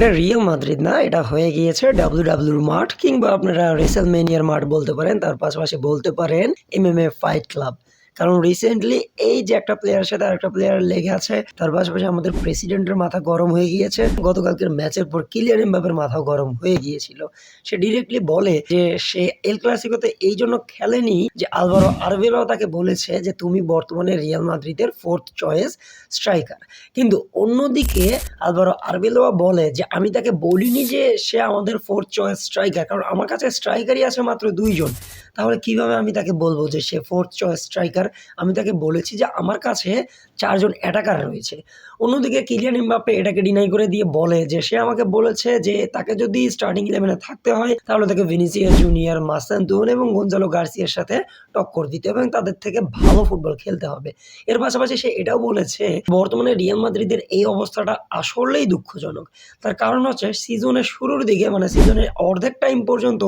এটা Real Madrid না, এটা হয়ে গিয়েছে ডাব্লিউডাব্লিউই মাঠ কিংবা আপনারা রেসলম্যানিয়ার মাঠ বলতে পারেন। তার পাশাপাশি বলতে পারেন এমএমএ ফাইট ক্লাব। কারণ রিসেন্টলি এই যে একটা প্লেয়ারের সাথে আরেকটা প্লেয়ার লেগে আছে, তার পাশাপাশি আমাদের প্রেসিডেন্টের মাথা গরম হয়ে গিয়েছে। গতকালকের ম্যাচের পর কিলিয়ান এমবাপ্পের মাথাও গরম হয়ে গিয়েছিল। সে ডিরেক্টলি বলে যে সে এল ক্লাসিকোতে এই জন্য খেলেনি যে আলভারো আরবেলাও তাকে বলেছে যে তুমি বর্তমানে রিয়াল মাদ্রিদের 4th চয়েস স্ট্রাইকার। কিন্তু অন্যদিকে আলভারো আরবেলোয়া বলে যে আমি তাকে বলিনি যে সে আমাদের 4th চয়েস স্ট্রাইকার, কারণ আমার কাছে স্ট্রাইকারই আছে মাত্র 2 জন। তাহলে কিভাবে আমি তাকে বলবো যে সে 4th চয়েস স্ট্রাইকার? আমি তাকে বলেছি যে আমার কাছে 4 জন অ্যাটাকার রয়েছে। অন্যদিকে কিলিয়ান এমবাপ্পে এটাকে ডিনাই করে দিয়ে বলে যে সে আমাকে বলেছে যে তাকে যদি স্টার্টিং 11 এ থাকতে হয় তাহলে তাকে ভিনিসিয়াস জুনিয়র, মাসান্তোন এবং গঞ্জালো গার্সিয়ার সাথে টক্কর দিতে হবে এবং তাদের থেকে ভালো ফুটবল খেলতে হবে। এর পাশাপাশি সে এটাও বলেছে বর্তমানে রিয়াল মাদ্রিদের এই অবস্থাটা আসলেই দুঃখজনক। তার কারণ হচ্ছে সিজনের শুরুর দিকে মানে সিজনের অর্ধেক টাইম পর্যন্ত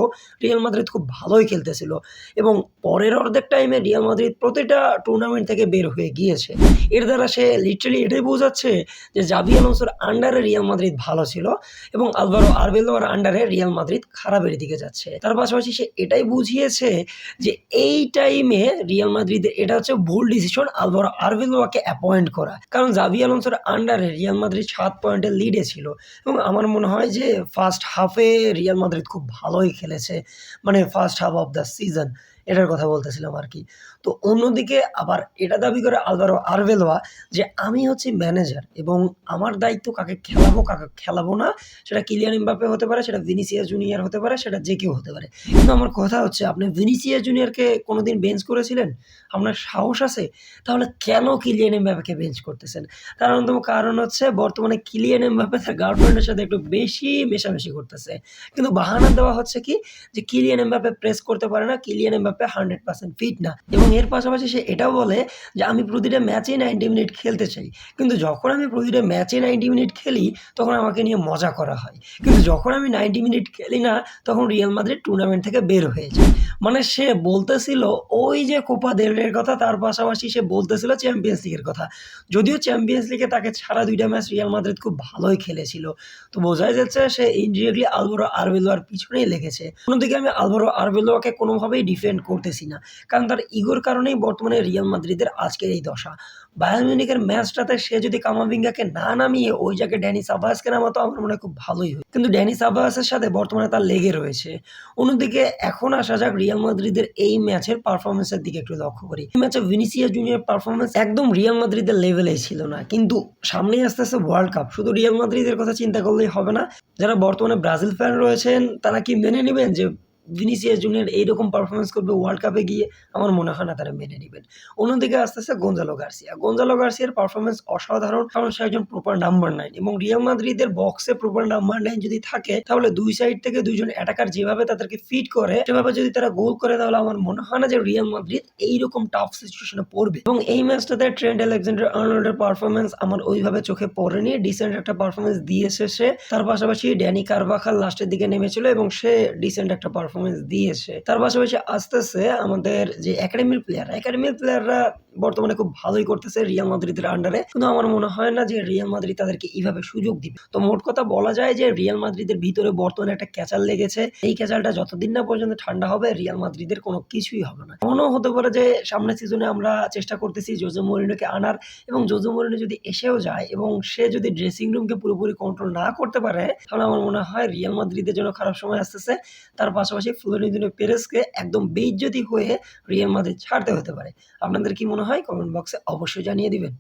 রিয়াল মাদ্রিদ খুব ভালোই খেলতেছিল এবং পরের অর্ধেক টাইমে রিয়াল মাদ্রিদ প্রতিটা টুর্নামেন্ট থেকে বের হয়ে গিয়েছে। এর দ্বারা সে লিটারালি এটাই বোঝাচ্ছে যে জাভি আলোনসোর আন্ডারে রিয়াল মাদ্রিদ ভালো ছিল এবং আলভারো আরবেলোয়ার আন্ডারে রিয়াল মাদ্রিদ খারাপের দিকে যাচ্ছে। তার পাশাপাশি সে এটাই বুঝিয়েছে যে এই টাইমে রিয়াল মাদ্রিদের এটা হচ্ছে ভুল ডিসিশন আলভারো আরবেলোয়াকে অ্যাপয়েন্ট করা। কারণ জাভি আলোনসোর আন্ডারে রিয়াল মাদ্রিদ 7 পয়েন্টের লিডে ছিল এবং আমার মনে হয় যে ফার্স্ট হাফে রিয়াল মাদ্রিদ খুব ভালোই খেলেছে। মানে first half of the season এটার কথা বলতেছিলাম আরকি। তো অন্যদিকে আবার এটা দাবি করে আলভারো আরবেলোয়া যে আমি হচ্ছি ম্যানেজার এবং আমার দায়িত্ব কাকে খেলাবো, কাকে খেলাবো না সেটা কিলিয়ান এমবাপ্পে হতে পারে, সেটা ভিনিসিয়াস জুনিয়র হতে পারে, সেটা যে কেউ হতে পারে। কিন্তু আমার কথা হচ্ছে আপনি ভিনিসিয়াস জুনিয়রকে কোনোদিন বেঞ্চ করেছিলেন? আপনার সাহস আছে? তাহলে কেন কিলিয়ান এমবাপ্পেকে বেঞ্চ করতেছেন? তার অন্যতম কারণ হচ্ছে বর্তমানে কিলিয়ান এমবাপ্পে তার গার্লফ্রেন্ডের সাথে একটু বেশি মেশামেশি করতেছে। কিন্তু বাহানা দেওয়া হচ্ছে কি যে কিলিয়ান এমবাপ্পে প্রেস করতে পারে না, কিলিয়ান এমবাপ্পে 100% ফিট না এবং এর পাশাপাশি সে এটাও বলে যে আমি প্রতিটা ম্যাচেই 90 মিনিট খেলতে চাই। কিন্তু যখন আমি প্রতিটা ম্যাচে 90 মিনিট খেলি তখন আমাকে নিয়ে মজা করা হয়। কিন্তু যখন আমি 90 মিনিট খেলি না তখন রিয়াল মাদ্রিদ টুর্নামেন্ট থেকে বের হয়ে যায়। মানে সে বলতেছিল ওই যে কোপা দেল রের কথা, তার পাশাপাশি সে বলতেছিল চ্যাম্পিয়ন্স লিগের কথা। যদিও চ্যাম্পিয়ন্স লিগে তাকে ছাড়া 2টা ম্যাচ রিয়াল মাদ্রিদ খুব ভালোই খেলেছিল। তো বোঝাই যাচ্ছে সে ইনডিরেক্টলি আলভারো আরবেলোয়ার পিছনেই লেগেছে। অন্যদিকে আমি আলভারো আরবেলোয়াকে কোনোভাবেই ডিফেন্ড করতেছি না। কারণ তার ইগোর কারণেই বর্তমানে রিয়াল মাদ্রিদের আজকের এই দশা। বায়ার্ন মিউনিখের ম্যাচটাতে সে যদি কামাভিঙ্গাকে না নামিয়ে ওই জায়গায় ড্যানি সাবায়াসকে নামাতো আমার মনে হয় খুব ভালোই হয়। কিন্তু ড্যানি সাবায়াসের সাথে বর্তমানে তার লেগে রয়েছে। অন্যদিকে এখন আসা যাক রিয়াল মাদ্রিদের এই ম্যাচের পারফরম্যান্সের দিকে একটু লক্ষ্য করি। এই ম্যাচে ভিনিসিয়াস জুনিয়র পারফরম্যান্স একদম রিয়াল মাদ্রিদের লেভেলেই ছিল না। কিন্তু সামনেই আসতেছে ওয়ার্ল্ড কাপ। শুধু রিয়াল মাদ্রিদের কথা চিন্তা করলেই হবে না। যারা বর্তমানে ব্রাজিল ফ্যান রয়েছেন তারা কি মেনে নিবেন যে ভিনিসিয়াস জুনিয়র এইরকম পারফরম্যান্স করবে ওয়ার্ল্ড কাপে গিয়ে? আমার মনে হয় না তারা মেনে নিবেন। অন্যদিকে আসতেছে গঞ্জালো গার্সিয়া। গঞ্জালো গার্সিয়ার পারফরম্যান্স অসাধারণ, কারণ সে একজন প্রপার নাম্বার 9 এবং রিয়াল মাদ্রিদের বক্সে প্রপার নাম্বার 9 যদি থাকে তাহলে দুই সাইড থেকে 2 জন অ্যাটাকার যেভাবে তাদেরকে ফিড করে সেভাবে যদি তারা গোল করে তাহলে আমার মনে হয় না যে রিয়াল মাদ্রিদ এইরকম টাফ সিচুয়েশনে পড়বে। এবং এই ম্যাচটাতে ট্রেন্ট আলেকজান্ডার-আর্নল্ডের পারফরম্যান্স আমার ওইভাবে চোখে পড়েনি। ডিসেন্ট একটা পারফরম্যান্স দিয়েছে সে। তার পাশাপাশি ড্যানি কারভাখাল লাস্টের দিকে নেমেছিল এবং সে ডিসেন্ট একটা পারফরম্যান্স দিয়েছে। তার পাশাপাশি আসতেছে আমাদের যে একাডেমির প্লেয়াররা বর্তমানে খুব ভালোই করতেছে রিয়াল মাদ্রিদের আন্ডারে। কিন্তু আমার মনে হয় না যে রিয়াল মাদ্রিদ তাদেরকে এইভাবে সুযোগ দিবে। তো মোট কথা বলা যায় যে রিয়াল মাদ্রিদের ভিতরে বর্তমানে একটা ক্যাচাল লেগেছে। এই ক্যাচালটা যতদিন না পর্যন্ত ঠান্ডা হবে রিয়াল মাদ্রিদের কোনো কিছুই হবে না। এমনও হতে পারে যে সামনের সিজনে আমরা চেষ্টা করতেছি জোজে মরিনোকে আনার এবং জোজে মরিনো যদি এসেও যায় এবং সে যদি ড্রেসিং রুমকে পুরোপুরি কন্ট্রোল না করতে পারে তাহলে আমার মনে হয় রিয়াল মাদ্রিদের জন্য খারাপ সময় আসতেছে। তার পাশাপাশি ফ্লোরেন্তিনো পেরেজকে একদম বেইজ্জতি হয়ে রিয়াল মাদ্রিদ ছাড়তে হতে পারে। আপনাদের কি মনে হয়? কমেন্ট বক্সে অবশ্যই জানিয়ে দিবেন।